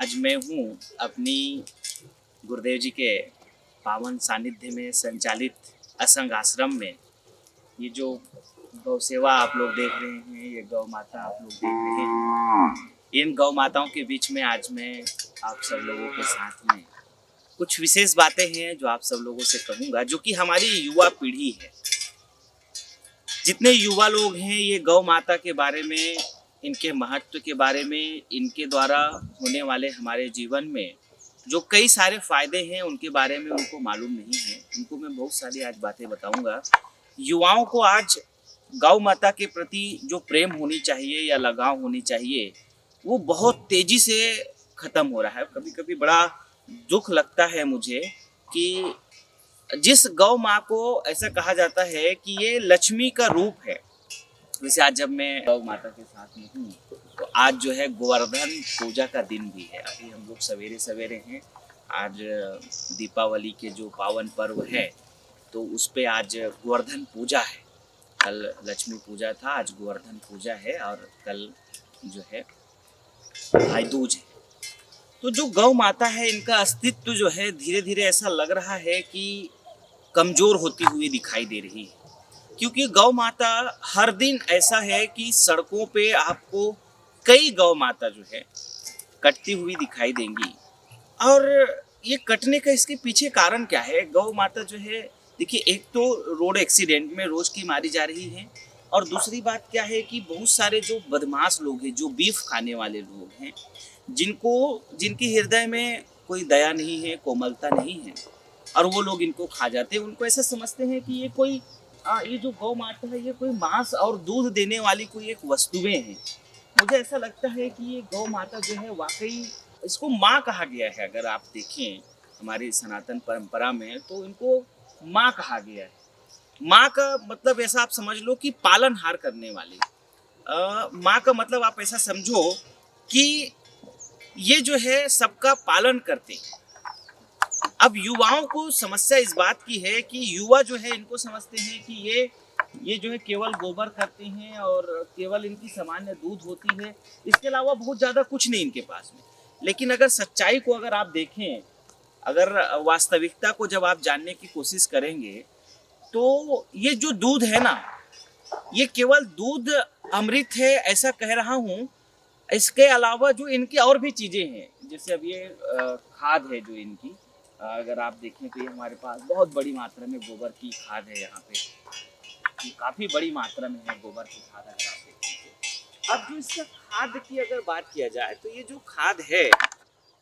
आज मैं हूँ अपनी गुरुदेव जी के पावन सानिध्य में संचालित असंग आश्रम में। ये जो गौ सेवा आप लोग देख रहे हैं, ये गौ माता आप लोग देख रहे हैं, इन गौ माताओं के बीच में आज मैं आप सब लोगों के साथ में कुछ विशेष बातें हैं जो आप सब लोगों से कहूँगा, जो कि हमारी युवा पीढ़ी है। जितने युवा लोग हैं, ये गौ माता के बारे में, इनके महत्व के बारे में, इनके द्वारा होने वाले हमारे जीवन में जो कई सारे फायदे हैं उनके बारे में उनको मालूम नहीं है। उनको मैं बहुत सारी आज बातें बताऊंगा। युवाओं को आज गौ माता के प्रति जो प्रेम होनी चाहिए या लगाव होनी चाहिए, वो बहुत तेजी से ख़त्म हो रहा है। कभी कभी बड़ा दुख लगता है मुझे कि जिस गौ माँ को ऐसा कहा जाता है कि ये लक्ष्मी का रूप है। वैसे आज जब मैं गौ माता के साथ में हूँ तो आज जो है गोवर्धन पूजा का दिन भी है। अभी हम लोग सवेरे सवेरे हैं, आज दीपावली के जो पावन पर्व है तो उस पे आज गोवर्धन पूजा है। कल लक्ष्मी पूजा था, आज गोवर्धन पूजा है और कल जो है भाई दूज है। तो जो गौ माता है, इनका अस्तित्व जो है धीरे धीरे ऐसा लग रहा है कि कमज़ोर होती हुई दिखाई दे रही है, क्योंकि गौ माता हर दिन ऐसा है कि सड़कों पे आपको कई गौ माता जो है कटती हुई दिखाई देंगी। और ये कटने का इसके पीछे कारण क्या है? गौ माता जो है, देखिए, एक तो रोड एक्सीडेंट में रोज़ की मारी जा रही है, और दूसरी बात क्या है कि बहुत सारे जो बदमाश लोग हैं, जो बीफ खाने वाले लोग हैं, जिनकी हृदय में कोई दया नहीं है, कोमलता नहीं है, और वो लोग इनको खा जाते हैं। उनको ऐसा समझते हैं कि ये कोई ये जो गौ माता है, ये कोई मांस और दूध देने वाली कोई एक वस्तुएं हैं। मुझे ऐसा लगता है कि ये गौ माता जो है, वाकई इसको माँ कहा गया है। अगर आप देखें हमारी सनातन परंपरा में तो इनको माँ कहा गया है। माँ का मतलब ऐसा आप समझ लो कि पालनहार करने वाली। माँ का मतलब आप ऐसा समझो कि ये जो है सबका पालन करते हैं। अब युवाओं को समस्या इस बात की है कि युवा जो है, इनको समझते हैं कि ये जो है केवल गोबर करते हैं और केवल इनकी सामान्य दूध होती है, इसके अलावा बहुत ज़्यादा कुछ नहीं इनके पास में। लेकिन अगर सच्चाई को अगर आप देखें, अगर वास्तविकता को जब आप जानने की कोशिश करेंगे, तो ये जो दूध है ना, ये केवल दूध अमृत है ऐसा कह रहा हूँ। इसके अलावा जो इनकी और भी चीज़ें हैं, जैसे अब ये खाद है जो इनकी, अगर आप देखें तो ये हमारे पास बहुत बड़ी मात्रा में गोबर की खाद है। यहाँ पे काफ़ी बड़ी मात्रा में है गोबर की खाद, अगर आप देखें। अब जो इसका खाद की अगर बात किया जाए तो ये जो खाद है,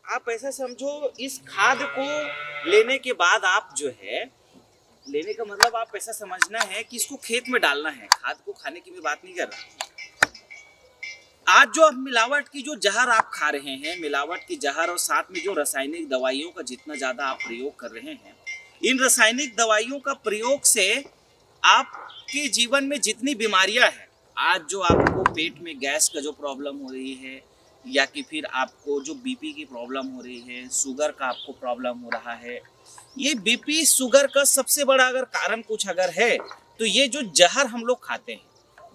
आप ऐसा समझो, इस खाद को लेने के बाद आप जो है, लेने का मतलब आप ऐसा समझना है कि इसको खेत में डालना है। खाद को खाने की मैं बात नहीं कर रहा। आज जो अब मिलावट की जो जहर आप खा रहे हैं, मिलावट की जहर, और साथ में जो रासायनिक दवाइयों का जितना ज़्यादा आप प्रयोग कर रहे हैं, इन रासायनिक दवाइयों का प्रयोग से आपके जीवन में जितनी बीमारियां हैं, आज जो आपको पेट में गैस का जो प्रॉब्लम हो रही है, या कि फिर आपको जो बीपी की प्रॉब्लम हो रही है, शुगर का आपको प्रॉब्लम हो रहा है, ये बीपी शुगर का सबसे बड़ा अगर कारण कुछ अगर है तो ये जो जहर हम लोग खाते हैं,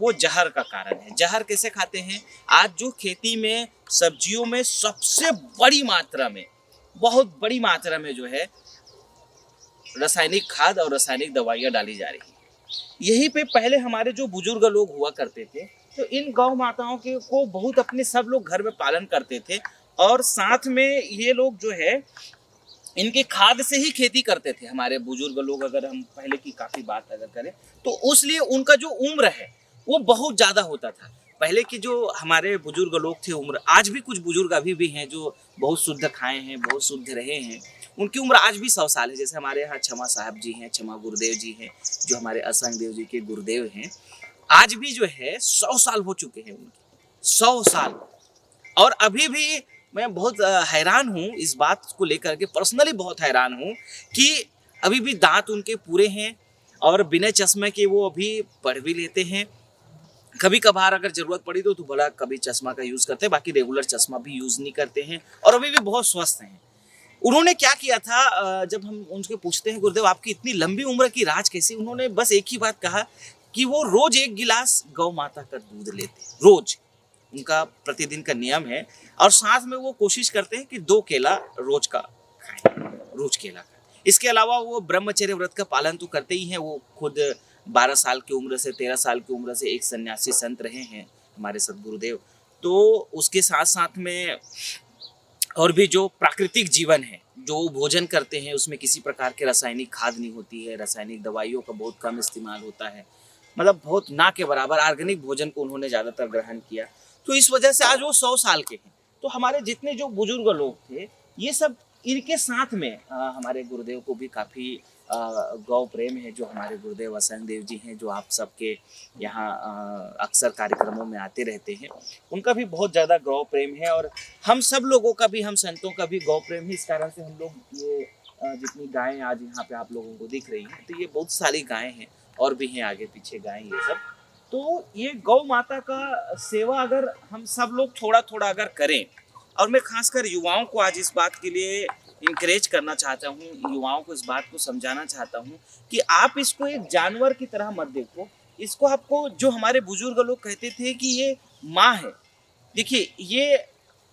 वो जहर का कारण है। जहर कैसे खाते हैं? आज जो खेती में, सब्जियों में सबसे बड़ी मात्रा में, बहुत बड़ी मात्रा में जो है रासायनिक खाद और रासायनिक दवाइयाँ डाली जा रही है। यहीं पे पहले हमारे जो बुजुर्ग लोग हुआ करते थे, तो इन गौ माताओं के को बहुत अपने सब लोग घर में पालन करते थे, और साथ में ये लोग जो है इनके खाद से ही खेती करते थे। हमारे बुजुर्ग लोग, अगर हम पहले की काफ़ी बात अगर करें तो उसलिए उनका जो उम्र है वो बहुत ज़्यादा होता था। पहले के जो हमारे बुजुर्ग लोग थे, उम्र, आज भी कुछ बुजुर्ग अभी भी हैं जो बहुत शुद्ध खाए हैं, बहुत शुद्ध रहे हैं, उनकी उम्र आज भी 100 साल है। जैसे हमारे यहाँ क्षमा साहब जी हैं, क्षमा गुरुदेव जी हैं, जो हमारे असंग देव जी के गुरुदेव हैं, आज भी जो है 100 साल हो चुके हैं उनके, 100 साल। और अभी भी मैं बहुत हैरान हूँ इस बात को लेकर के, पर्सनली बहुत हैरान हूँ कि अभी भी दांत उनके पूरे हैं, और बिना चश्मे के वो अभी पढ़ भी लेते हैं। कभी कभार अगर ज़रूरत पड़ी तो बड़ा कभी चश्मा का यूज़ करते हैं, बाकी रेगुलर चश्मा भी यूज़ नहीं करते हैं, और अभी भी बहुत स्वस्थ हैं। उन्होंने क्या किया था, जब हम उनसे पूछते हैं, गुरुदेव आपकी इतनी लंबी उम्र की राज कैसी, उन्होंने बस एक ही बात कहा कि वो रोज 1 गिलास गौ माता का दूध लेते, रोज, उनका प्रतिदिन का नियम है। और साथ में वो कोशिश करते हैं कि 2 केला रोज का खाएं, रोज केला खाएं। इसके अलावा वो ब्रह्मचर्य व्रत का पालन तो करते ही हैं। वो खुद 12 साल की उम्र से 13 साल की उम्र से एक सन्यासी संत रहे हैं हमारे सद्गुरुदेव। तो उसके साथ साथ में और भी जो प्राकृतिक जीवन है, जो भोजन करते हैं उसमें किसी प्रकार के रासायनिक खाद नहीं होती है, रासायनिक दवाइयों का बहुत कम इस्तेमाल होता है, मतलब बहुत ना के बराबर ऑर्गेनिक भोजन को उन्होंने ज़्यादातर ग्रहण किया। तो इस वजह से आज वो 100 साल के हैं। तो हमारे जितने जो बुजुर्ग लोग थे, ये सब इनके साथ में हमारे गुरुदेव को भी काफ़ी गौ प्रेम है। जो हमारे गुरुदेव असंग देव जी हैं, जो आप सबके यहाँ अक्सर कार्यक्रमों में आते रहते हैं, उनका भी बहुत ज़्यादा गौ प्रेम है। और हम सब लोगों का भी, हम संतों का भी गौ प्रेम है। इस कारण से हम लोग ये जितनी गायें आज यहाँ पे आप लोगों को दिख रही हैं, तो ये बहुत सारी गायें हैं और भी हैं आगे पीछे गायें ये सब। तो ये गौ माता का सेवा अगर हम सब लोग थोड़ा थोड़ा अगर करें, और मैं खासकर युवाओं को आज इस बात के लिए इंकरेज करना चाहता हूँ, युवाओं को इस बात को समझाना चाहता हूँ कि आप इसको एक जानवर की तरह मत देखो। इसको आपको, जो हमारे बुजुर्ग लोग कहते थे कि ये माँ है, देखिए ये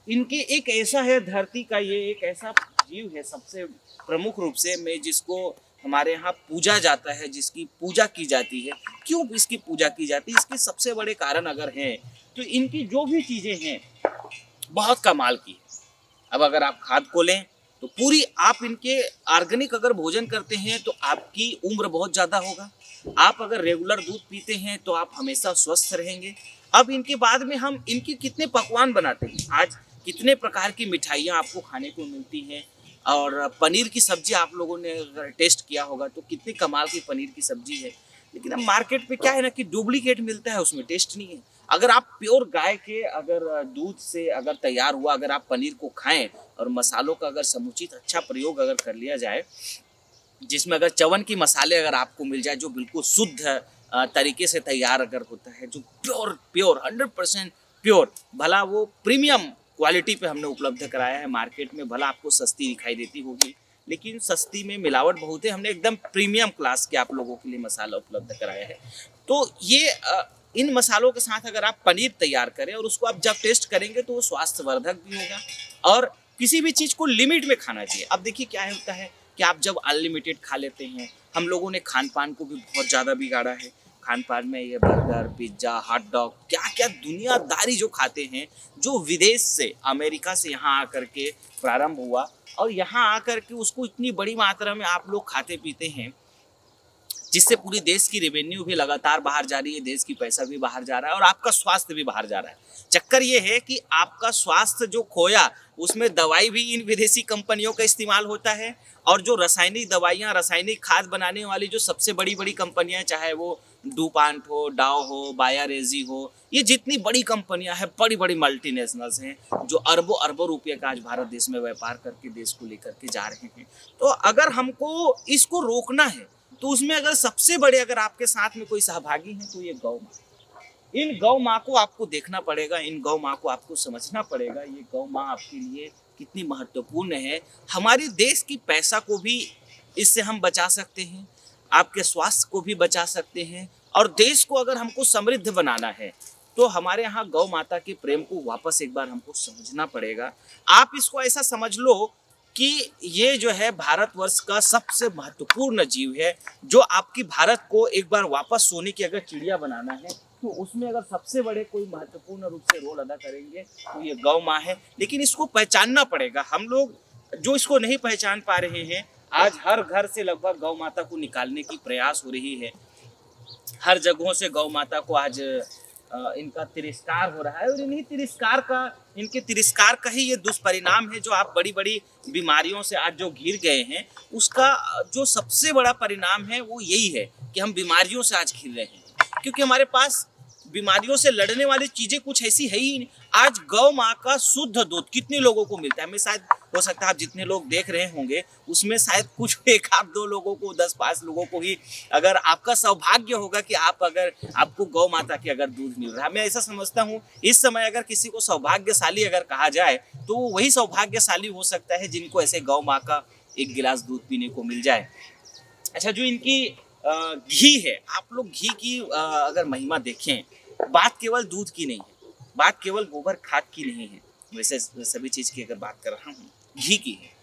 इनकी एक ऐसा है, धरती का ये एक ऐसा जीव है सबसे प्रमुख रूप से में, जिसको हमारे यहाँ पूजा जाता है, जिसकी पूजा की जाती है। क्यों इसकी पूजा की जाती है? इसके सबसे बड़े कारण अगर हैं तो इनकी जो भी चीज़ें हैं बहुत कमाल की है। अब अगर आप खाद को लें तो पूरी, आप इनके ऑर्गेनिक अगर भोजन करते हैं तो आपकी उम्र बहुत ज़्यादा होगा। आप अगर रेगुलर दूध पीते हैं तो आप हमेशा स्वस्थ रहेंगे। अब इनके बाद में हम इनके कितने पकवान बनाते हैं, आज कितने प्रकार की मिठाइयाँ आपको खाने को मिलती हैं। और पनीर की सब्जी आप लोगों ने अगर टेस्ट किया होगा तो कितनी कमाल की पनीर की सब्जी है। लेकिन अब मार्केट पे क्या है ना कि डुप्लीकेट मिलता है, उसमें टेस्ट नहीं है। अगर आप प्योर गाय के अगर दूध से अगर तैयार हुआ अगर आप पनीर को खाएं, और मसालों का अगर समुचित अच्छा प्रयोग अगर कर लिया जाए, जिसमें अगर चवन की मसाले अगर आपको मिल जाए जो बिल्कुल शुद्ध तरीके से तैयार अगर होता है, जो प्योर प्योर 100% प्योर, भला वो प्रीमियम क्वालिटी पे हमने उपलब्ध कराया है। मार्केट में भला आपको सस्ती दिखाई देती होगी, लेकिन सस्ती में मिलावट बहुत है। हमने एकदम प्रीमियम क्लास के आप लोगों के लिए मसाला उपलब्ध कराया है। तो ये इन मसालों के साथ अगर आप पनीर तैयार करें और उसको आप जब टेस्ट करेंगे तो वो स्वास्थ्यवर्धक भी होगा। और किसी भी चीज़ को लिमिट में खाना चाहिए। अब देखिए क्या होता है कि आप जब अनलिमिटेड खा लेते हैं, हम लोगों ने खान पान को भी बहुत ज़्यादा बिगाड़ा है। खान पान में ये बर्गर, पिज्ज़ा, हॉट डॉग, क्या क्या दुनियादारी जो खाते हैं, जो विदेश से, अमेरिका से यहाँ आकर के प्रारंभ हुआ, और यहाँ आकर के उसको इतनी बड़ी मात्रा में आप लोग खाते पीते हैं, जिससे पूरी देश की रेवेन्यू भी लगातार बाहर जा रही है, देश की पैसा भी बाहर जा रहा है और आपका स्वास्थ्य भी बाहर जा रहा है। चक्कर ये है कि आपका स्वास्थ्य जो खोया, उसमें दवाई भी इन विदेशी कंपनियों का इस्तेमाल होता है। और जो रासायनिक दवाइयाँ, रासायनिक खाद बनाने वाली जो सबसे बड़ी बड़ी कंपनियां, चाहे वो डूपांट हो, डाव हो, बायर एजी हो, ये जितनी बड़ी कंपनियां हैं, बड़ी बड़ी मल्टीनेशनल्स हैं, जो अरबों अरबों रुपये का आज भारत देश में व्यापार करके देश को लेकर के जा रहे हैं। तो अगर हमको इसको रोकना है तो उसमें अगर सबसे बड़े अगर आपके साथ में कोई सहभागी हैं तो ये गौ माँ। इन गौ माँ को आपको देखना पड़ेगा, इन गौ माँ को आपको समझना पड़ेगा, ये गौ माँ आपके लिए कितनी महत्वपूर्ण है। हमारे देश की पैसा को भी इससे हम बचा सकते हैं, आपके स्वास्थ्य को भी बचा सकते हैं। और देश को अगर हमको समृद्ध बनाना है तो हमारे यहाँ गौ माता के प्रेम को वापस एक बार हमको समझना पड़ेगा। आप इसको ऐसा समझ लो कि ये जो है भारतवर्ष का सबसे महत्वपूर्ण जीव है, जो आपकी भारत को एक बार वापस सोने की अगर चिड़िया बनाना है तो उसमें अगर सबसे बड़े कोई महत्वपूर्ण रूप से रोल अदा करेंगे तो ये गौ माँ है। लेकिन इसको पहचानना पड़ेगा। हम लोग जो इसको नहीं पहचान पा रहे हैं, आज हर घर से लगभग गौ माता को निकालने की प्रयास हो रही है। हर जगहों से गौ माता को आज इनका तिरस्कार हो रहा है, और इनके तिरस्कार का ही ये दुष्परिणाम है। जो आप बड़ी बड़ी बीमारियों से आज जो घिर गए हैं, उसका जो सबसे बड़ा परिणाम है वो यही है कि हम बीमारियों से आज घिर रहे हैं, क्योंकि हमारे पास बीमारियों से लड़ने वाली चीजें कुछ ऐसी है ही नहीं। आज गौ माँ का शुद्ध दूध कितने लोगों को मिलता है? मैं शायद, हो सकता है आप जितने लोग देख रहे होंगे उसमें शायद कुछ 1 आध 2 लोगों को, 10-5 लोगों को ही अगर आपका सौभाग्य होगा कि आप अगर आपको गौ माता की अगर दूध मिल रहा है। मैं ऐसा समझता हूँ इस समय अगर किसी को सौभाग्यशाली अगर कहा जाए तो वो वही सौभाग्यशाली हो सकता है जिनको ऐसे गौ माँ का 1 गिलास दूध पीने को मिल जाए। अच्छा, जो इनकी घी है, आप लोग घी की अगर महिमा देखें, बात केवल दूध की नहीं है, बात केवल गोबर खाद की नहीं है, वैसे सभी चीज़ की अगर बात कर रहा हूँ, घी की है।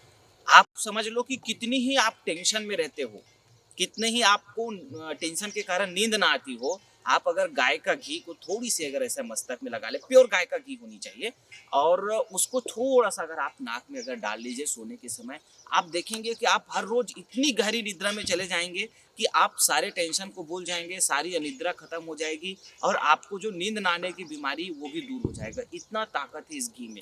आप समझ लो कि कितनी ही आप टेंशन में रहते हो, कितने ही आपको टेंशन के कारण नींद ना आती हो, आप अगर गाय का घी को थोड़ी-सी अगर ऐसे मस्तक में लगा लें, प्योर गाय का घी होनी चाहिए और उसको थोड़ा-सा अगर आप नाक में अगर डाल लीजिए सोने के समय, आप देखेंगे कि आप हर रोज़ इतनी गहरी निद्रा में चले जाएँगे कि आप सारे टेंशन को भूल जाएँगे, सारी अनिद्रा खत्म हो जाएगी और आपको जो नींद ना आने की बीमारी वो भी दूर हो जाएगा। इतना ताकत है इस घी में।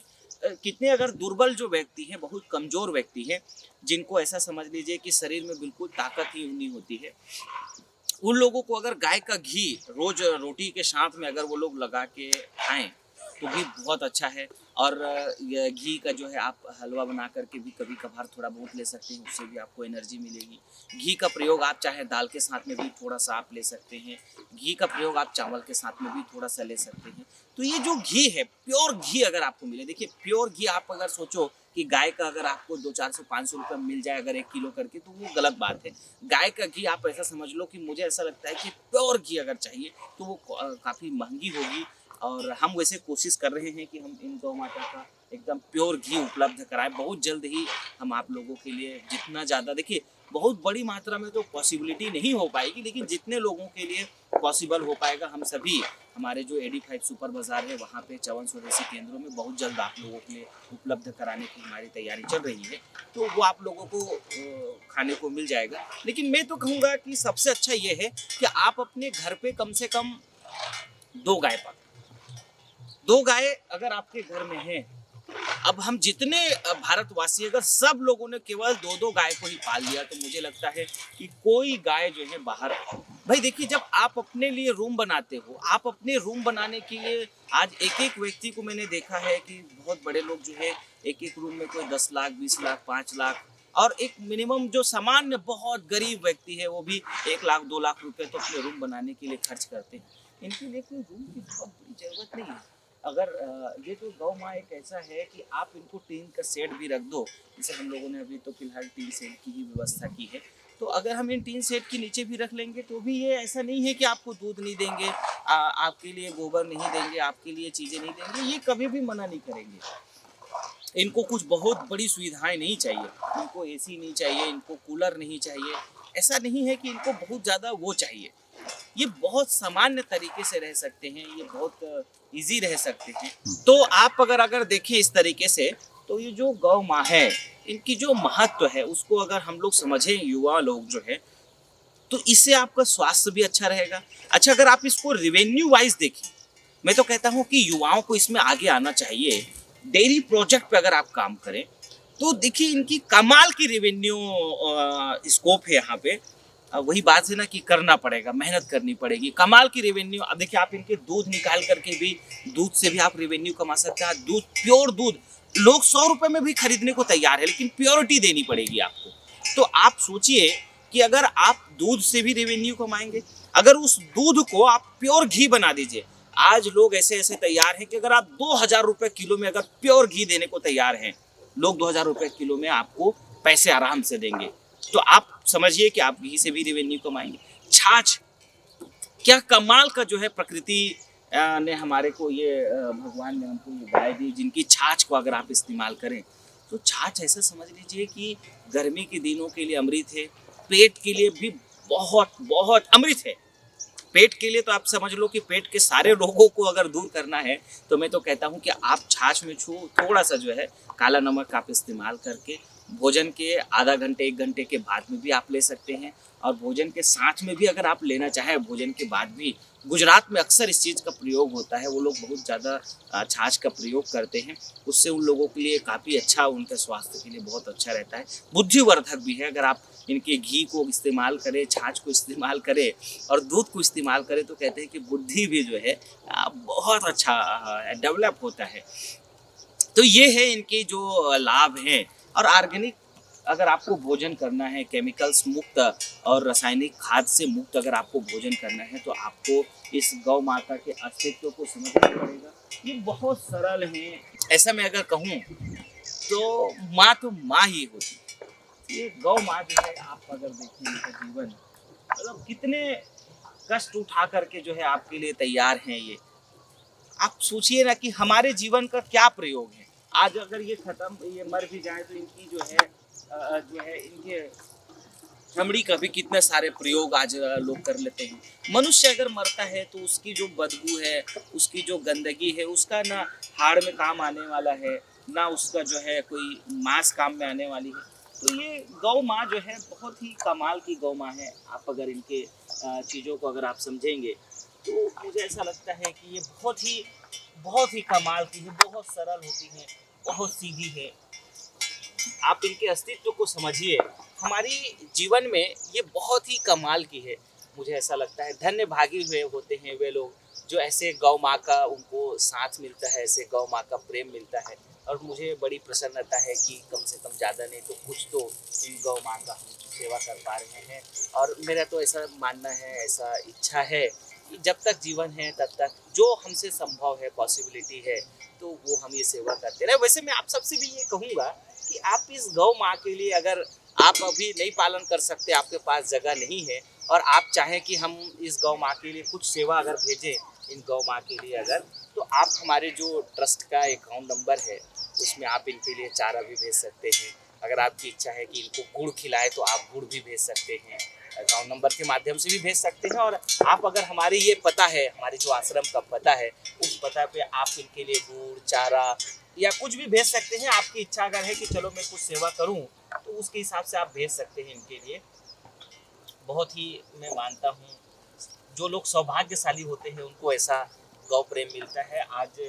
कितने अगर दुर्बल जो व्यक्ति हैं, बहुत कमज़ोर व्यक्ति हैं, जिनको ऐसा समझ लीजिए कि शरीर में बिल्कुल ताकत ही नहीं होती है, उन लोगों को अगर गाय का घी रोज रोटी के साथ में अगर वो लोग लगा के खाएं तो भी बहुत अच्छा है। और ये घी का जो है आप हलवा बना करके भी कभी कभार थोड़ा बहुत ले सकते हैं, उससे भी आपको एनर्जी मिलेगी। घी का प्रयोग आप चाहे दाल के साथ में भी थोड़ा सा आप ले सकते हैं, घी का प्रयोग आप चावल के साथ में भी थोड़ा सा ले सकते हैं। तो ये जो घी है, प्योर घी अगर आपको मिले, देखिए प्योर घी आप अगर सोचो कि गाय का अगर आपको 200-400-500 रुपये मिल जाए अगर 1 किलो करके, तो वो गलत बात है। गाय का घी आप ऐसा समझ लो कि मुझे ऐसा लगता है कि प्योर घी अगर चाहिए तो वो काफ़ी महंगी होगी। और हम वैसे कोशिश कर रहे हैं कि हम इन गौ माता का एकदम प्योर घी उपलब्ध कराएं बहुत जल्द ही। हम आप लोगों के लिए जितना ज़्यादा, देखिए बहुत बड़ी मात्रा में तो पॉसिबिलिटी नहीं हो पाएगी, लेकिन जितने लोगों के लिए पॉसिबल हो पाएगा, हम सभी हमारे जो 85 सुपर बाज़ार है वहाँ पे 54 स्वदेशी केंद्रों में बहुत जल्द आप लोगों के लिए उपलब्ध कराने की हमारी तैयारी चल रही है। तो वो आप लोगों को खाने को मिल जाएगा। लेकिन मैं तो कहूँगा कि सबसे अच्छा ये है कि आप अपने घर पे कम से कम 2 गाय पालें। 2 गाय अगर आपके घर में हैं, अब हम जितने भारतवासी अगर सब लोगों ने केवल 2-2 गाय को ही पाल लिया तो मुझे लगता है कि कोई गाय जो है बाहर, भाई देखिए जब आप अपने लिए रूम बनाते हो, आप अपने रूम बनाने के लिए आज एक-एक व्यक्ति को मैंने देखा है कि बहुत बड़े लोग जो है एक-एक रूम में कोई 10 लाख, 20 लाख, 5 लाख और एक मिनिमम जो सामान्य बहुत गरीब व्यक्ति है वो भी 1 लाख 2 लाख रुपए तो अपने रूम बनाने के लिए खर्च करते हैं। इनके लिए कोई रूम की बहुत बड़ी ज़रूरत नहीं है। अगर ये जो गौ माँ एक ऐसा है कि आप इनको टीन का सेट भी रख दो, जैसे हम लोगों ने अभी तो फिलहाल टीन सेट की ही व्यवस्था की है, तो अगर हम इन टीन सेट के नीचे भी रख लेंगे तो भी ये ऐसा नहीं है कि आपको दूध नहीं देंगे, आपके लिए गोबर नहीं देंगे, आपके लिए चीज़ें नहीं देंगे, ये कभी भी मना नहीं करेंगे। इनको कुछ बहुत बड़ी सुविधाएं नहीं चाहिए, इनको एसी नहीं चाहिए, इनको कूलर नहीं चाहिए, ऐसा नहीं है कि इनको बहुत ज़्यादा वो चाहिए। ये बहुत सामान्य तरीके से रह सकते हैं, ये बहुत इजी रह सकते हैं। तो आप अगर देखें इस तरीके से, तो ये जो गौ माँ है, इनकी जो महत्व है उसको अगर हम लोग समझें, युवा लोग जो है, तो इससे आपका स्वास्थ्य भी अच्छा रहेगा। अच्छा, अगर आप इसको रेवेन्यू वाइज देखें, मैं तो कहता हूँ कि युवाओं को इसमें आगे आना चाहिए। डेयरी प्रोजेक्ट पे अगर आप काम करें तो देखिए इनकी कमाल की रेवेन्यू स्कोप है यहाँ पे। वही बात है ना कि करना पड़ेगा, मेहनत करनी पड़ेगी, कमाल की रेवेन्यू। अब देखिए आप इनके दूध निकाल करके भी, दूध से भी आप रेवेन्यू कमा सकते हैं। दूध, प्योर दूध लोग 100 रुपए में भी खरीदने को तैयार है, लेकिन प्योरिटी देनी पड़ेगी आपको। तो आप सोचिए कि अगर आप दूध से भी रेवेन्यू कमाएंगे, अगर उस दूध को आप प्योर घी बना दीजिए। आज लोग ऐसे ऐसे तैयार हैं कि अगर आप 2000 रुपए किलो में अगर प्योर घी देने को तैयार हैं, लोग 2000 रुपए किलो में आपको पैसे आराम से देंगे। तो आप समझिए कि आप घी से भी रेवेन्यू कमाएंगे। छाछ, क्या कमाल का जो है प्रकृति ने हमारे को ये भगवान ने हमको ये गाय दी, जिनकी छाछ को अगर आप इस्तेमाल करें तो छाछ ऐसा समझ लीजिए कि गर्मी के दिनों के लिए अमृत है, पेट के लिए भी बहुत बहुत अमृत है। पेट के लिए तो आप समझ लो कि पेट के सारे रोगों को अगर दूर करना है तो मैं तो कहता हूँ कि आप छाछ में थोड़ा सा जो है काला नमक आप इस्तेमाल करके भोजन के आधा घंटे 1 घंटे के बाद में भी आप ले सकते हैं। और भोजन के साथ में भी अगर आप लेना चाहें, भोजन के बाद भी, गुजरात में अक्सर इस चीज़ का प्रयोग होता है, वो लोग बहुत ज़्यादा छाछ का प्रयोग करते हैं। उससे उन लोगों के लिए काफ़ी अच्छा, उनके स्वास्थ्य के लिए बहुत अच्छा रहता है, बुद्धिवर्धक भी है। अगर आप इनके घी को इस्तेमाल करें, छाछ को इस्तेमाल करें और दूध को इस्तेमाल करें तो कहते हैं कि बुद्धि भी जो है बहुत अच्छा डेवलप होता है। तो ये है इनके जो लाभ हैं। और ऑर्गेनिक अगर आपको भोजन करना है, केमिकल्स मुक्त और रासायनिक खाद से मुक्त अगर आपको भोजन करना है, तो आपको इस गौ माता के अस्तित्व को समझना पड़ेगा। ये बहुत सरल है, ऐसा मैं अगर कहूँ तो माँ तो माँ ही होती है। ये गौ माँ जो है, आप अगर देखें इनका जीवन, मतलब कितने कष्ट उठा करके जो है आपके लिए तैयार हैं ये। आप सोचिए ना कि हमारे जीवन का क्या प्रयोग है। आज अगर ये खत्म, ये मर भी जाए तो इनकी जो है इनके चमड़ी का भी कितने सारे प्रयोग आज लोग कर लेते हैं। मनुष्य अगर मरता है तो उसकी जो बदबू है, उसकी जो गंदगी है, उसका ना हाड़ में काम आने वाला है, ना उसका जो है कोई मांस काम में आने वाली है। तो ये गौ माँ जो है बहुत ही कमाल की गौ माँ है। आप अगर इनके चीज़ों को अगर आप समझेंगे तो मुझे ऐसा लगता है कि ये बहुत ही कमाल की है, बहुत सरल होती है, बहुत सीधी है। आप इनके अस्तित्व को समझिए। हमारी जीवन में ये बहुत ही कमाल की है। मुझे ऐसा लगता है धन्य भागी हुए होते हैं वे लोग जो ऐसे गौ माँ का उनको साथ मिलता है, ऐसे गौ माँ का प्रेम मिलता है। और मुझे बड़ी प्रसन्नता है कि कम से कम ज़्यादा नहीं तो कुछ तो इन गौ माँ का हम सेवा कर पा रहे हैं। और मेरा तो ऐसा मानना है, ऐसा इच्छा है कि जब तक जीवन है तब तक जो हमसे संभव है, पॉसिबिलिटी है, तो वो हम ये सेवा करते रहे। वैसे मैं आप सबसे भी ये कहूँगा कि आप इस गौ माँ के लिए अगर आप अभी नहीं पालन कर सकते, आपके पास जगह नहीं है और आप चाहें कि हम इस गौ माँ के लिए कुछ सेवा अगर भेजें इन गौ माँ के लिए अगर, तो आप हमारे जो ट्रस्ट का अकाउंट नंबर है उसमें आप इनके लिए चारा भी भेज सकते हैं। अगर आपकी इच्छा है कि इनको गुड़ खिलाए तो आप गुड़ भी भेज सकते हैं, अकाउंट नंबर के माध्यम से भी भेज सकते हैं। और आप अगर हमारे ये पता है, हमारे जो आश्रम का पता है, उस पता पे आप इनके लिए गुड़, चारा या कुछ भी भेज सकते हैं। आपकी इच्छा अगर है कि चलो मैं कुछ सेवा करूं तो उसके हिसाब से आप भेज सकते हैं इनके लिए। बहुत ही मैं मानता हूं जो लोग सौभाग्यशाली होते हैं उनको ऐसा गौ प्रेम मिलता है। आज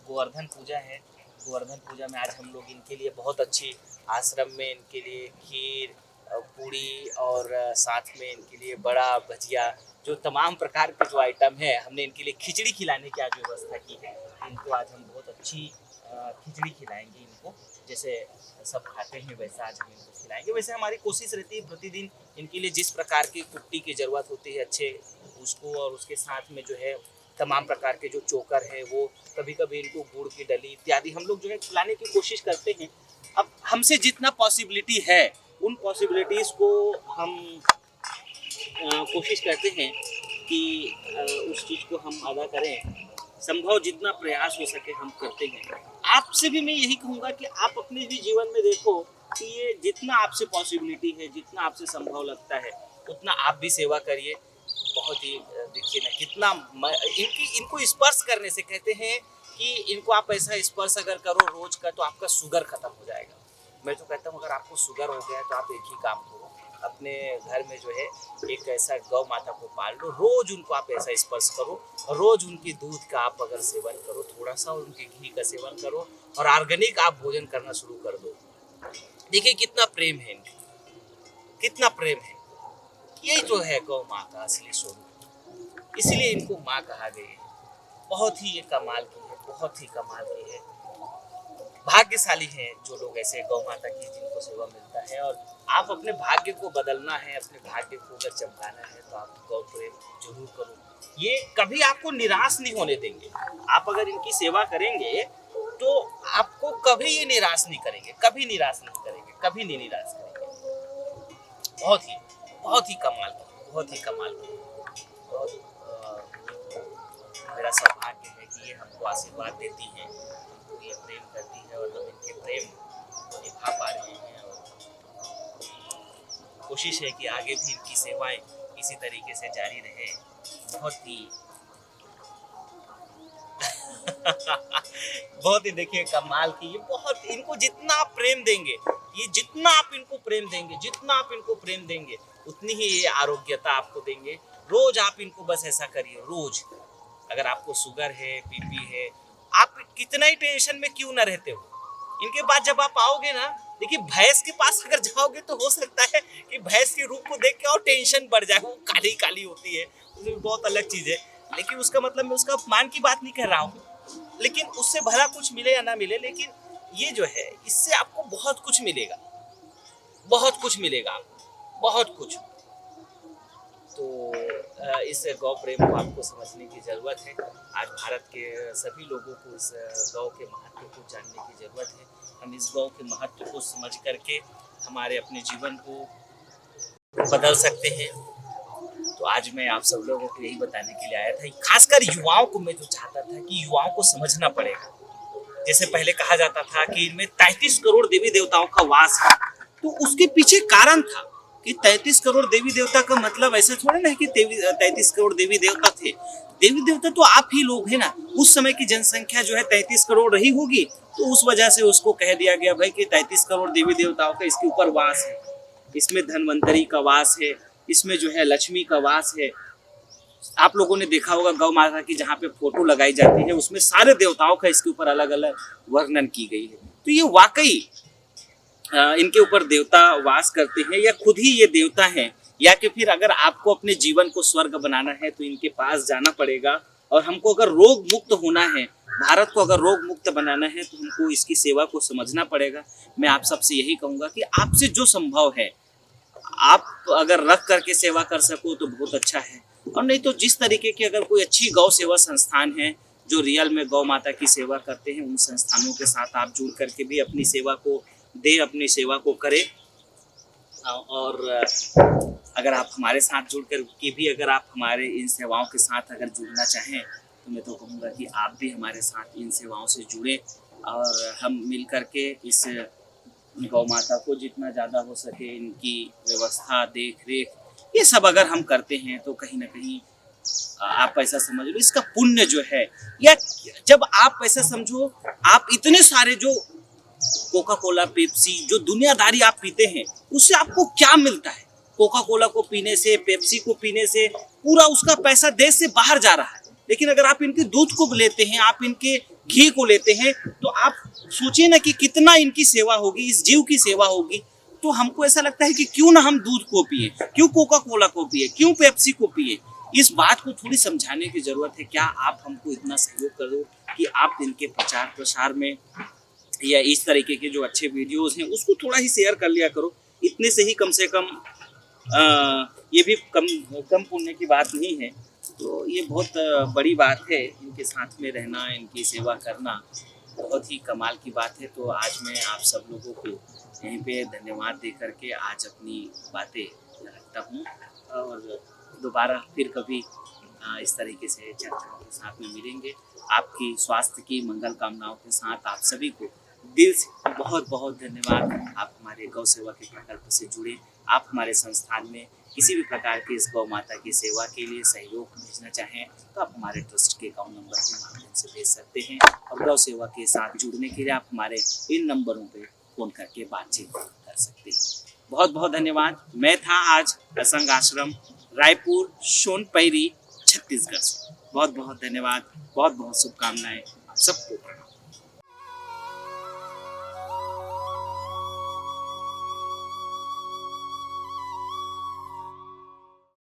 गोवर्धन पूजा है, गोवर्धन पूजा में आज हम लोग इनके लिए बहुत अच्छी आश्रम में इनके लिए खीर, पूड़ी और साथ में इनके लिए बड़ा भजिया, जो तमाम प्रकार के जो आइटम है, हमने इनके लिए खिचड़ी खिलाने की आज व्यवस्था की है। इनको आज हम बहुत अच्छी खिचड़ी खिलाएंगे इनको, जैसे सब खाते हैं वैसा आज हम इनको खिलाएंगे। वैसे हमारी कोशिश रहती है प्रतिदिन इनके लिए जिस प्रकार की कुट्टी की ज़रूरत होती है अच्छे उसको, और उसके साथ में जो है तमाम प्रकार के जो चोकर है वो, कभी कभी इनको गुड़ की डली इत्यादि हम लोग जो है खिलाने की कोशिश करते हैं। अब हमसे जितना पॉसिबिलिटी है उन पॉसिबिलिटीज़ को हम कोशिश करते हैं कि उस चीज़ को हम अदा करें। संभव जितना प्रयास हो सके हम करते हैं। आपसे भी मैं यही कहूँगा कि आप अपने भी जीवन में देखो कि ये जितना आपसे पॉसिबिलिटी है, जितना आपसे संभव लगता है, उतना आप भी सेवा करिए। बहुत ही देखिए ना कितना इनको स्पर्श करने से, कहते हैं कि इनको आप ऐसा स्पर्श अगर करो रोज का तो आपका शुगर खत्म हो जाएगा। मैं तो कहता हूँ अगर आपको शुगर हो गया है तो आप एक ही काम करो, अपने घर में जो है एक ऐसा गौ माता को पाल लो, रोज उनको आप ऐसा स्पर्श करो, रोज उनकी दूध का आप अगर सेवन करो, थोड़ा सा उनके घी का सेवन करो और ऑर्गेनिक आप भोजन करना शुरू कर दो। देखिए कितना प्रेम है इनका, कितना प्रेम है। यही तो है गौ माँ का असली स्वरूप, इसीलिए इनको माँ कहा गया है। बहुत ही ये कमाल की है, बहुत ही कमाल की है। भाग्यशाली हैं जो लोग ऐसे गौ माता की जिनको सेवा मिलता है। और आप अपने भाग्य को बदलना है, अपने भाग्य को अगर चमकाना है तो आप गौ प्रेम जरूर करो। ये कभी आपको निराश नहीं होने देंगे। आप अगर इनकी सेवा करेंगे तो आपको कभी ये निराश नहीं करेंगे, कभी निराश नहीं करेंगे, कभी नहीं निराश करेंगे। बहुत ही कमाल की, बहुत ही कमाल की। बहुत मेरा सौभाग्य है कि ये हमको आशीर्वाद देती हैं, हमको ये प्रेम करती है और हम इनके प्रेम को निभा पा रहे हैं। और कोशिश है कि आगे भी इनकी सेवाएं इसी तरीके से जारी रहे। बहुत ही बहुत ही देखिए कमाल की, ये बहुत इनको जितना आप प्रेम देंगे, ये जितना आप इनको प्रेम देंगे, जितना आप इनको प्रेम देंगे उतनी ही ये आरोग्यता आपको देंगे। रोज आप इनको बस ऐसा करिए, रोज अगर आपको शुगर है, बीपी है, आप कितना ही टेंशन में क्यों ना रहते हो, इनके बाद जब आप आओगे ना, देखिए भैंस के पास अगर जाओगे तो हो सकता है कि भैंस के रूप को देख के और टेंशन बढ़ जाए। वो काली काली होती है, उसमें बहुत अलग चीज है। लेकिन उसका मतलब मैं उसका अपमान की बात नहीं कर रहा हूँ, लेकिन उससे भला कुछ मिले या ना मिले, लेकिन ये जो है इससे आपको बहुत कुछ मिलेगा, बहुत कुछ मिलेगा आपको, बहुत कुछ। तो इस गौ प्रेम को आपको समझने की ज़रूरत है। आज भारत के सभी लोगों को इस गौ के महत्व को जानने की ज़रूरत है। हम इस गौ के महत्व को समझ करके हमारे अपने जीवन को बदल सकते हैं। तो आज मैं आप सब लोगों को यही बताने के लिए आया था, खासकर युवाओं को मैं जो चाहता था कि युवाओं को समझना पड़ेगा जैसे पहले कहा जाता था कि इनमें 33 करोड़ देवी देवताओं का वास है, तो उसके पीछे कारण था कि 33 करोड़ देवी देवता का मतलब ऐसा थोड़ा ना है कि 33 करोड़ देवी देवता थे। देवी देवता तो आप ही लोग हैं ना। उस समय की जनसंख्या जो है 33 करोड़ रही होगी, तो उस वजह से उसको कह दिया गया भाई कि 33 करोड़ देवी देवताओं का इसके ऊपर वास है। इसमें धनवंतरी का वास है, इसमें जो है लक्ष्मी का वास है। आप लोगों ने देखा होगा गौ माता की जहाँ पे फोटो लगाई जाती है, उसमें सारे देवताओं का इसके ऊपर अलग अलग वर्णन की गई है। तो ये वाकई इनके ऊपर देवता वास करते हैं, या खुद ही ये देवता हैं, या कि फिर अगर आपको अपने जीवन को स्वर्ग बनाना है तो इनके पास जाना पड़ेगा। और हमको अगर रोग मुक्त होना है, भारत को अगर रोग मुक्त बनाना है, तो हमको इसकी सेवा को समझना पड़ेगा। मैं आप सबसे यही कहूँगा कि आपसे जो संभव है, आप अगर रख करके सेवा कर सको तो बहुत अच्छा है, और नहीं तो जिस तरीके की अगर कोई अच्छी गौ सेवा संस्थान है जो रियल में गौ माता की सेवा करते हैं, उन संस्थानों के साथ आप जुड़ करके भी अपनी सेवा को दे, अपनी सेवा को करें। और अगर आप हमारे साथ जुड़ कर के भी अगर आप हमारे इन सेवाओं के साथ अगर जुड़ना चाहें, तो मैं तो कहूँगा कि आप भी हमारे साथ इन सेवाओं से जुड़ें, और हम मिल कर के इस गौ माता को जितना ज़्यादा हो सके इनकी व्यवस्था, देख रेख, ये सब अगर हम करते हैं तो कहीं ना कहीं आप ऐसा समझ लो इसका पुण्य जो है, या जब आप ऐसा समझो, आप इतने सारे जो कोका कोला, पेप्सी, जो दुनियादारी आप पीते हैं, उससे आपको क्या मिलता है? कोका कोला को पीने से, पेप्सी को पीने से पूरा उसका पैसा देश से बाहर जा रहा है। लेकिन अगर आप इनके दूध को लेते हैं, आप इनके घी को लेते हैं, तो आप सोचिए ना कि कितना इनकी सेवा होगी, इस जीव की सेवा होगी। तो हमको ऐसा लगता है कि क्यों ना हम दूध को पिए, क्यों कोका कोला को पिए, क्यों पेप्सी को पिए। इस बात को थोड़ी समझाने की जरूरत है। क्या आप हमको इतना सहयोग करो कि आप इनके प्रचार प्रसार में, या इस तरीके के जो अच्छे वीडियोस हैं उसको थोड़ा ही शेयर कर लिया करो। इतने से ही कम से कम ये भी कम पुण्य की बात नहीं है। तो ये बहुत बड़ी बात है, इनके साथ में रहना, इनकी सेवा करना बहुत ही कमाल की बात है। तो आज मैं आप सब लोगों को यहीं पे धन्यवाद दे करके आज अपनी बातें रखता हूँ, और दोबारा फिर कभी इस तरीके से चर्चाओं के साथ में मिलेंगे। आपकी स्वास्थ्य की मंगल कामनाओं के साथ आप सभी को दिल से बहुत बहुत धन्यवाद। आप हमारे गौ सेवा के प्रकल्प से जुड़े, आप हमारे संस्थान में किसी भी प्रकार की इस गौ माता की सेवा के लिए सहयोग भेजना चाहें तो आप हमारे ट्रस्ट के अकाउंट नंबर के माध्यम से भेज सकते हैं, और गौ सेवा के साथ जुड़ने के लिए आप हमारे इन नंबरों पर फ़ोन करके बातचीत कर सकते हैं। बहुत बहुत धन्यवाद। मैं था आज असंग आश्रम, रायपुर, सोनपैरी, छत्तीसगढ़ से। बहुत बहुत धन्यवाद, बहुत बहुत शुभकामनाएं आप सबको।